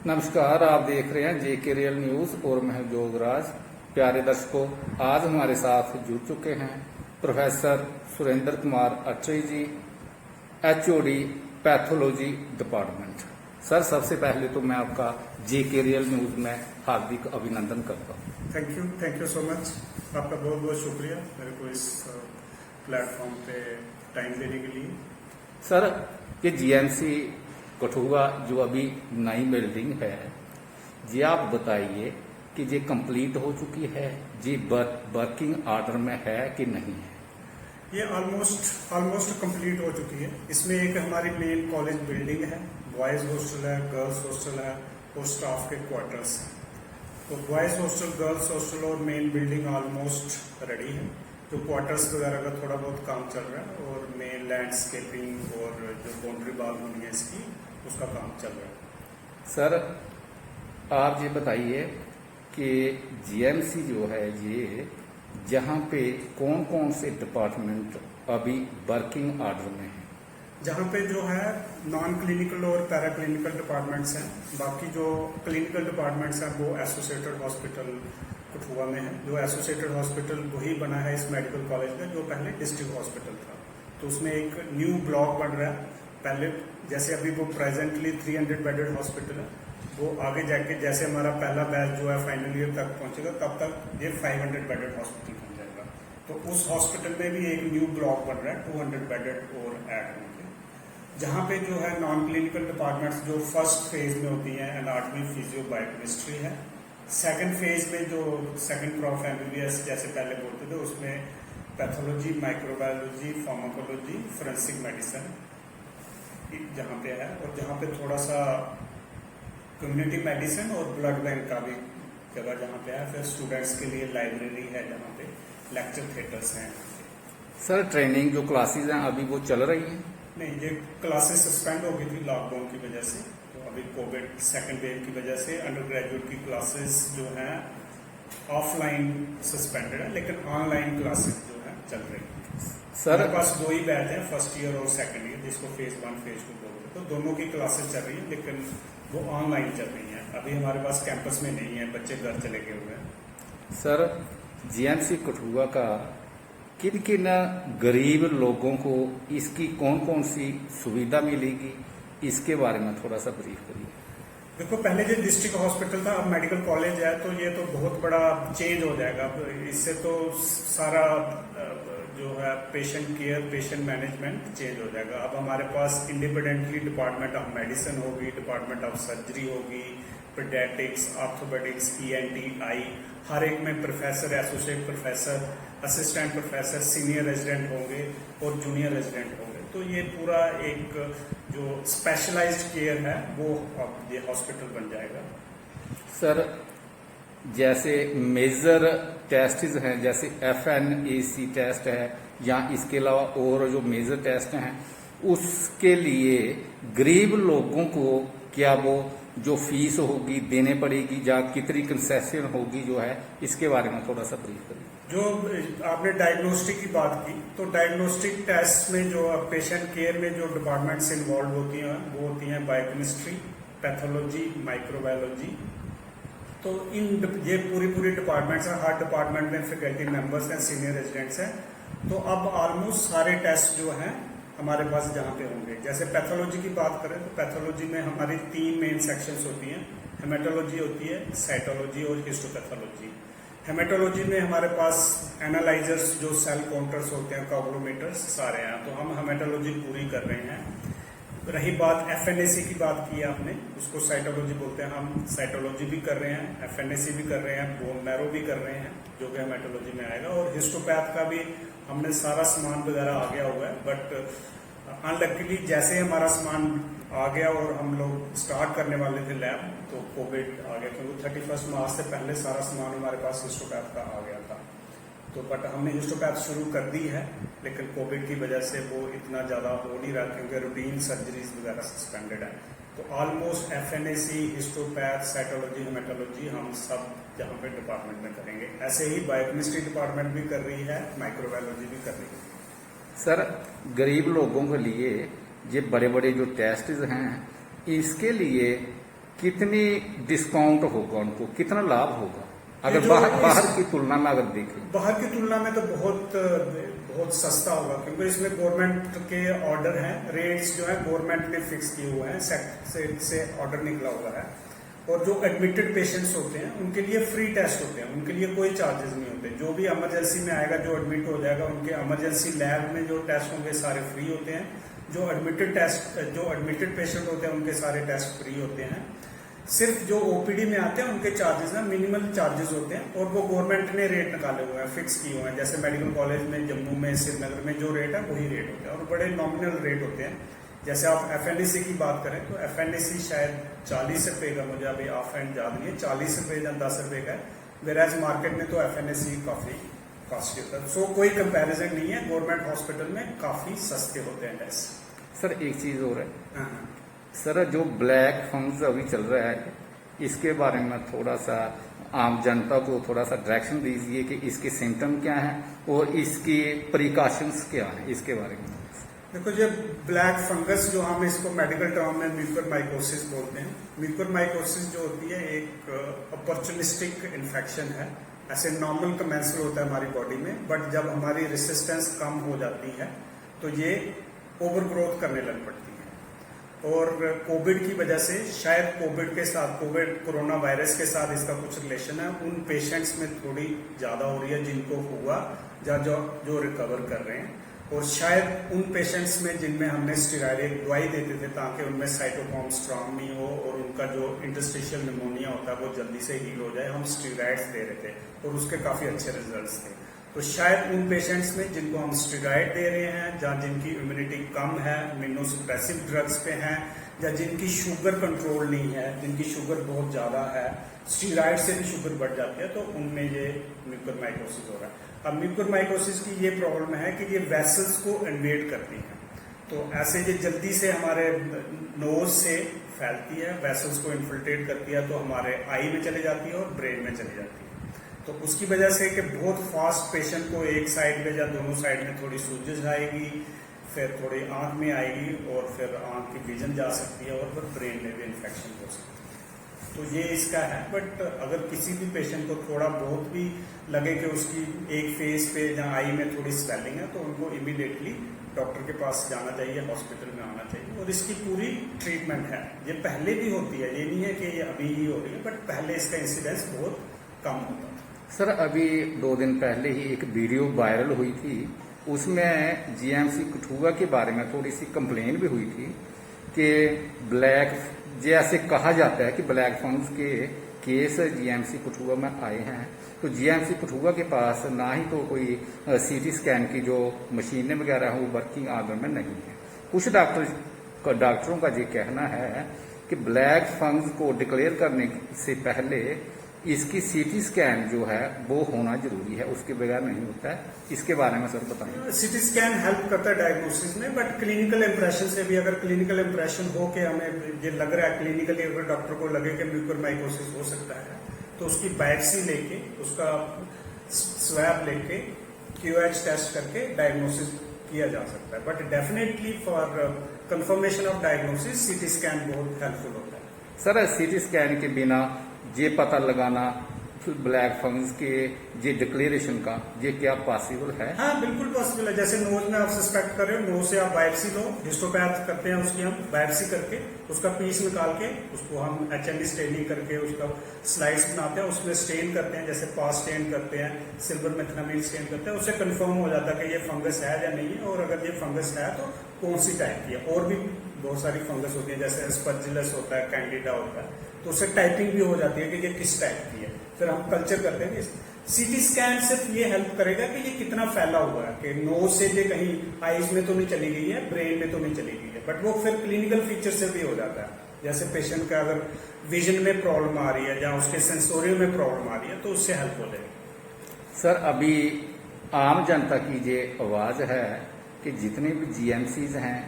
नमस्कार, आप देख रहे हैं जेके रियल न्यूज और मैं हूं जोगराज। प्यारे दर्शकों, आज हमारे साथ जुड़ चुके हैं प्रोफेसर सुरेंद्र कुमार अत्री जी, एचओडी पैथोलॉजी डिपार्टमेंट। सर, सबसे पहले तो मैं आपका जेके रियल न्यूज में हार्दिक अभिनंदन करता हूँ। Thank you so much. आपका बहुत बहुत शुक्रिया मेरे को इस प्लेटफॉर्म पे टाइम देने के लिए। सर, ये जीएमसी कठुआ जो अभी नई बिल्डिंग है, जी आप बताइए कि ये कंप्लीट हो चुकी है, जी वर्किंग ऑर्डर में है कि नहीं है? ये ऑलमोस्ट कंप्लीट हो चुकी है। इसमें एक हमारी मेन कॉलेज बिल्डिंग है, बॉयज हॉस्टल है, गर्ल्स हॉस्टल है और स्टाफ के क्वार्टर्स हैं। तो बॉयज हॉस्टल, गर्ल्स हॉस्टल और मेन बिल्डिंग ऑलमोस्ट रेडी है। जो क्वार्टर्स वगैरह का थोड़ा बहुत काम चल रहा है और मेन लैंडस्केपिंग और जो बाउंड्री वॉल होनी है इसकी, उसका काम चल रहा है। सर, आप ये बताइए कि जीएमसी जो है ये जहाँ पे कौन कौन से डिपार्टमेंट अभी वर्किंग ऑर्डर में है? जहाँ पे जो है नॉन क्लिनिकल और पैरा क्लिनिकल डिपार्टमेंट्स हैं। बाकी जो क्लिनिकल डिपार्टमेंट्स हैं वो एसोसिएटेड हॉस्पिटल कठुआ में है। जो एसोसिएटेड हॉस्पिटल वही बना है इस मेडिकल कॉलेज में जो पहले डिस्ट्रिक्ट हॉस्पिटल था। तो उसमें एक न्यू ब्लॉक बन रहा है। पहले जैसे अभी वो प्रेजेंटली 300 बेडेड हॉस्पिटल है, वो आगे जाके जैसे हमारा पहला बैच जो है फाइनल ईयर तक पहुंचेगा तब तक ये 500 बेडेड हॉस्पिटल बन जाएगा। तो उस हॉस्पिटल में भी एक न्यू ब्लॉक बन रहा है, 200 बेडेड और ऐड होंगे। जहाँ पे जो है नॉन क्लिनिकल डिपार्टमेंट्स जो फर्स्ट फेज में होती हैं, एनाटॉमी, फिजियो, बायोकेमिस्ट्री है। सेकंड फेज में जो सेकंड क्रॉप एमबीबीएस जैसे पहले बोलते थे, उसमें pathology, microbiology, pharmacology, forensic medicine जहाँ पे है। और जहाँ पे थोड़ा सा कम्युनिटी मेडिसिन और ब्लड बैंक का भी जगह जहाँ पे है। फिर स्टूडेंट्स के लिए लाइब्रेरी है, जहाँ पे लेक्चर थिएटर्स हैं। सर, ट्रेनिंग जो क्लासेज हैं अभी वो चल रही हैं? नहीं, ये क्लासेस सस्पेंड हो गई थी लॉकडाउन की वजह से। तो अभी कोविड सेकेंड वेव की वजह से अंडर ग्रेजुएट की क्लासेस जो हैं ऑफलाइन सस्पेंडेड है, लेकिन ऑनलाइन क्लासेस जो है चल रही है। सर, हमारे पास दो ही बैच हैं, फर्स्ट ईयर और सेकंड ईयर, जिसको फेज 1 फेज 2 बोलते हैं। तो दोनों की क्लासेस चल रही है, लेकिन वो ऑनलाइन चल रही हैं। अभी हमारे पास कैंपस में नहीं है, बच्चे घर चले गए हुए हैं। सर, जीएमसी कठुआ का किन किन गरीब लोगों को इसकी कौन कौन सी सुविधा मिलेगी, इसके बारे में थोड़ा सा ब्रीफ करिए। देखो, पहले जो डिस्ट्रिक्ट हॉस्पिटल था, अब मेडिकल कॉलेज है, तो ये तो बहुत बड़ा चेंज हो जाएगा। इससे तो सारा जो है patient care, patient management change हो जाएगा। अब हमारे पास इंडिपेंडेंटली डिपार्टमेंट ऑफ मेडिसिन होगी, डिपार्टमेंट ऑफ सर्जरी होगी, पेडियाट्रिक्स, ऑर्थोपेडिक्स, ईएनटी, आई, हर एक में professor, associate professor, assistant professor, senior resident होंगे और जूनियर रेजिडेंट होंगे। तो ये पूरा एक जो स्पेशलाइज्ड केयर है वो अब ये हॉस्पिटल बन जाएगा। सर, जैसे मेजर टेस्ट्स हैं, जैसे FNAC टेस्ट है या इसके अलावा और जो मेजर टेस्ट हैं, उसके लिए गरीब लोगों को क्या वो जो फीस होगी देने पड़ेगी या कितनी कंसेशन होगी जो है, इसके बारे में थोड़ा सा ब्रीफ करिए। जो आपने डायग्नोस्टिक की बात की, तो डायग्नोस्टिक टेस्ट में जो पेशेंट केयर में जो डिपार्टमेंट्स इन्वॉल्व होती हैं वो होती हैं बायोकेमिस्ट्री, पैथोलॉजी, माइक्रोबायोलॉजी। तो ये पूरी डिपार्टमेंट्स हैं। हर डिपार्टमेंट में फैकल्टी मेंबर्स हैं, सीनियर रेजिडेंट्स हैं। तो अब ऑलमोस्ट सारे टेस्ट जो हैं हमारे पास जहाँ पे होंगे। जैसे पैथोलॉजी की बात करें तो पैथोलॉजी में हमारी 3 मेन सेक्शंस होती हैं। हेमेटोलॉजी होती है, साइटोलॉजी और हिस्टोपैथोलॉजी। हेमेटोलॉजी में हमारे पास एनालाइजर्स जो सेल काउंटर्स होते हैं, कोगुलोमीटर्स सारे हैं। तो हम हेमेटोलॉजी पूरी कर रहे हैं। रही बात FNAC की बात की आपने, उसको साइटोलॉजी बोलते हैं। हम साइटोलॉजी भी कर रहे हैं, FNAC भी कर रहे हैं, बोन मैरो भी कर रहे हैं, जो कि हेमेटोलॉजी में आएगा। और हिस्टोपैथ का भी हमने सारा सामान वगैरह आ गया हुआ है। बट अनलकीली जैसे हमारा सामान आ गया और हम लोग स्टार्ट करने वाले थे लैब, तो कोविड आ गया, क्योंकि 31 मार्च से पहले सारा सामान हमारे पास हिस्टोपैथ का आ गया था। तो बट हमने हिस्टोपैथ शुरू कर दी है, लेकिन कोविड की वजह से वो इतना ज़्यादा हो नहीं रहा, क्योंकि रूटीन सर्जरीज वगैरह सस्पेंडेड है। तो almost FNAC, histopath, cytology, haematology हम सब जहाँ पे डिपार्टमेंट में करेंगे। ऐसे ही बायोकेमिस्ट्री डिपार्टमेंट भी कर रही है, माइक्रोबायोलॉजी भी कर रही है। सर, गरीब लोगों के लिए ये बड़े बड़े जो टेस्ट हैं, इसके लिए कितनी डिस्काउंट होगा उनको, कितना लाभ होगा ये अगर जो बाहर की तुलना में अगर देखें? बाहर की तुलना में तो बहुत बहुत सस्ता होगा, क्योंकि इसमें गवर्नमेंट के ऑर्डर हैं, रेट्स जो है गवर्नमेंट ने फिक्स किए हुए हैं, सेट से ऑर्डर निकला हुआ है। और जो एडमिटेड पेशेंट्स होते हैं उनके लिए फ्री टेस्ट होते हैं, उनके लिए कोई चार्जेस नहीं होते। जो भी इमरजेंसी में आएगा, जो एडमिट हो जाएगा, उनके इमरजेंसी लैब में जो टेस्ट होंगे सारे फ्री होते हैं। जो एडमिटेड पेशेंट होते हैं उनके सारे टेस्ट फ्री होते हैं। सिर्फ जो ओपीडी में आते हैं उनके चार्जेस ना मिनिमल चार्जेस होते हैं, और वो गवर्नमेंट ने रेट निकाले हुए हैं, फिक्स किए हुए हैं। जैसे मेडिकल कॉलेज में, जम्मू में, श्रीनगर में जो रेट है वही रेट होते हैं, और बड़े नॉमिनल रेट होते हैं। जैसे आप एफएनएसी की बात करें तो एफएनएसी शायद 40 रुपए का, मुझे अभी ऑफ हैंड याद नहीं है, 40 रुपए या 10 रुपए का है। वेराज मार्केट में तो एफएनएसी काफी कॉस्टली होता है। सो कोई कंपैरिजन नहीं है, गवर्नमेंट हॉस्पिटल में काफी सस्ते होते हैं टेस्ट। सर एक चीज और है हाँ। सर, जो ब्लैक फंगस अभी चल रहा है इसके बारे में थोड़ा सा आम जनता को थोड़ा सा डायरेक्शन दीजिए कि इसके सिम्टम क्या हैं और इसकी प्रिकॉशंस क्या हैं, इसके बारे में। देखो, जो ब्लैक फंगस, जो हम इसको मेडिकल टर्म में म्यूकोरमाइकोसिस बोलते हैं। म्यूकोरमाइकोसिस जो होती है एक अपॉर्चुनिस्टिक इन्फेक्शन है। ऐसे नॉर्मल कमेंसर होता है हमारी बॉडी में, बट जब हमारी रेसिस्टेंस कम हो जाती है तो ये ओवर ग्रोथ करने लग पड़ती है। और कोविड की वजह से, शायद कोविड के साथ, कोरोना वायरस के साथ इसका कुछ रिलेशन है, उन पेशेंट्स में थोड़ी ज्यादा हो रही है जिनको हुआ, या जो रिकवर कर रहे हैं। और शायद उन पेशेंट्स में जिनमें हमने स्टेरॉइड एक दवाई देते थे ताकि उनमें साइटोकॉम स्ट्रांग नहीं हो और उनका जो इंटरस्टिशियल निमोनिया होता है वो जल्दी से हील हो जाए, हम स्टेरॉइड्स दे रहे थे और उसके काफी अच्छे रिजल्ट्स थे। तो शायद उन पेशेंट्स में जिनको हम स्टेरॉइड दे रहे हैं, या जिनकी इम्यूनिटी कम है, इम्यूनोसप्रेसिव ड्रग्स पे हैं, या जिनकी शुगर कंट्रोल नहीं है, जिनकी शुगर बहुत ज्यादा है, स्टेरॉइड से भी शुगर बढ़ जाती है, तो उनमें ये म्यूकोरमाइकोसिस हो रहा है। अब म्यूकोरमाइकोसिस की ये प्रॉब्लम है कि ये वेसल्स को इन्वेड करती है, तो ऐसे ये जल्दी से हमारे नोज से फैलती है, वेसल्स को इन्फिल्ट्रेट करती है, तो हमारे आई में चले जाती है और ब्रेन में चली जाती है। तो उसकी वजह से कि बहुत फास्ट पेशेंट को एक साइड में या दोनों साइड में थोड़ी सूजन आएगी, फिर थोड़ी आंख में आएगी, और फिर आंख की विजन जा सकती है, और फिर ब्रेन में भी इन्फेक्शन हो सकती है। तो ये इसका है। बट अगर किसी भी पेशेंट को थोड़ा बहुत भी लगे कि उसकी एक फेस पे या आई में थोड़ी स्वेलिंग है, तो उनको इमीडिएटली डॉक्टर के पास जाना चाहिए, हॉस्पिटल में आना चाहिए, और इसकी पूरी ट्रीटमेंट है। ये पहले भी होती है, ये नहीं है कि ये अभी ही हो रही है, बट पहले इसका इंसिडेंस बहुत कम होता था। सर अभी 2 दिन पहले ही एक वीडियो वायरल हुई थी, उसमें जीएमसी कठुआ के बारे में थोड़ी सी कंप्लेन भी हुई थी कि ब्लैक, जैसे कहा जाता है कि ब्लैक फंगस के केस जीएमसी कठुआ में आए हैं, तो जीएमसी कठुआ के पास ना ही तो कोई सीटी स्कैन की जो मशीनें वगैरह हैं वो वर्किंग ऑर्डर में नहीं है। कुछ डॉक्टरों का ये कहना है कि ब्लैक फंगस को डिक्लेयर करने से पहले इसकी सीटी स्कैन जो है वो होना जरूरी है, उसके बगैर नहीं होता है। इसके बारे में सर बताएं। सीटी स्कैन हेल्प करता है डायग्नोसिस में, बट क्लिनिकल इंप्रेशन से भी, अगर क्लिनिकल इंप्रेशन हो के हमें ये लग रहा है क्लिनिकली, अगर डॉक्टर को लगे कि म्यूकोरमाइकोसिस हो सकता है, तो उसकी बायोप्सी लेके, उसका स्वैब लेके, QH टेस्ट करके डायग्नोसिस किया जा सकता है। But definitely for confirmation of diagnosis CT scan बहुत हेल्पफुल होता है। सर सीटी स्कैन के बिना ये पता लगाना ब्लैक फंगस के ये डिक्लेरेशन का, ये क्या पॉसिबल है? हाँ, बिल्कुल पॉसिबल है। जैसे नोज में आप सस्पेक्ट कर रहे हो, नोज से आप बायोप्सी लो, हिस्टोपैथ करते हैं उसकी, हम बायोप्सी करके उसका पीस निकाल के उसको हम HND स्टेनिंग करके उसका स्लाइड्स बनाते हैं, उसमें स्टेन करते हैं, जैसे पास स्टेन करते हैं, सिल्वर मेथनामिन स्टेन करते हैं, उससे कंफर्म हो जाता है कि ये फंगस है या नहीं है, और अगर ये फंगस है तो कौन सी टाइप की है। और भी बहुत सारी फंगस होती है, जैसे एस्परजिलस होता है, कैंडिडा होता है, तो उससे टाइपिंग भी हो जाती है कि ये किस टाइप की है। फिर हम कल्चर करते हैं। सीटी स्कैन सिर्फ ये हेल्प करेगा कि ये कितना फैला हुआ है, कि नोज से ये कहीं आईज में तो नहीं चली गई है, ब्रेन में तो नहीं चली गई है, बट वो फिर क्लिनिकल फीचर से भी हो जाता है। जैसे पेशेंट का अगर विजन में प्रॉब्लम आ रही है या उसके सेंसोरियल में प्रॉब्लम आ रही है, तो उससे हेल्प हो जाएगी। सर अभी आम जनता की ये आवाज है कि जितने भी GMCs हैं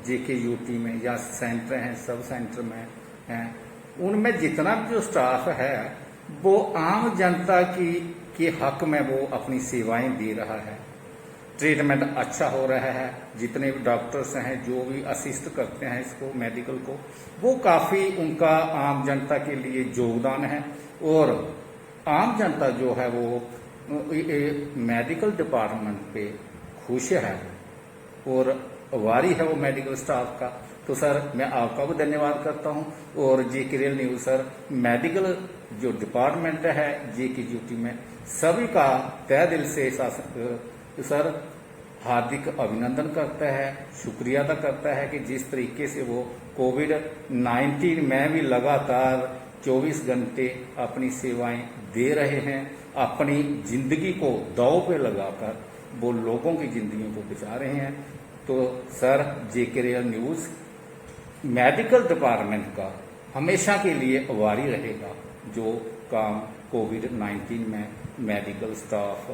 JKUT में या सेंटर हैं, सब सेंटर में हैं, उनमें जितना भी जो स्टाफ है वो आम जनता के हक में वो अपनी सेवाएं दे रहा है, ट्रीटमेंट अच्छा हो रहा है। जितने भी डॉक्टर्स हैं जो भी असिस्ट करते हैं इसको मेडिकल को, वो काफ़ी उनका आम जनता के लिए योगदान है। और आम जनता जो है वो मेडिकल डिपार्टमेंट पे खुश है और वारी है वो मेडिकल स्टाफ का। तो सर मैं आपका भी धन्यवाद करता हूं। और जेके रियल न्यूज सर मेडिकल जो डिपार्टमेंट है जेके ड्यूटी में सभी का तहे दिल से सर हार्दिक अभिनंदन करता है, शुक्रिया अदा करता है कि जिस तरीके से वो कोविड-19 में भी लगातार 24 घंटे अपनी सेवाएं दे रहे हैं, अपनी जिंदगी को दांव पे लगाकर वो लोगों की जिंदगियों को बचा रहे हैं। तो सर जेके रियल न्यूज मेडिकल डिपार्टमेंट का हमेशा के लिए आभारी रहेगा जो काम कोविड-19 में मेडिकल स्टाफ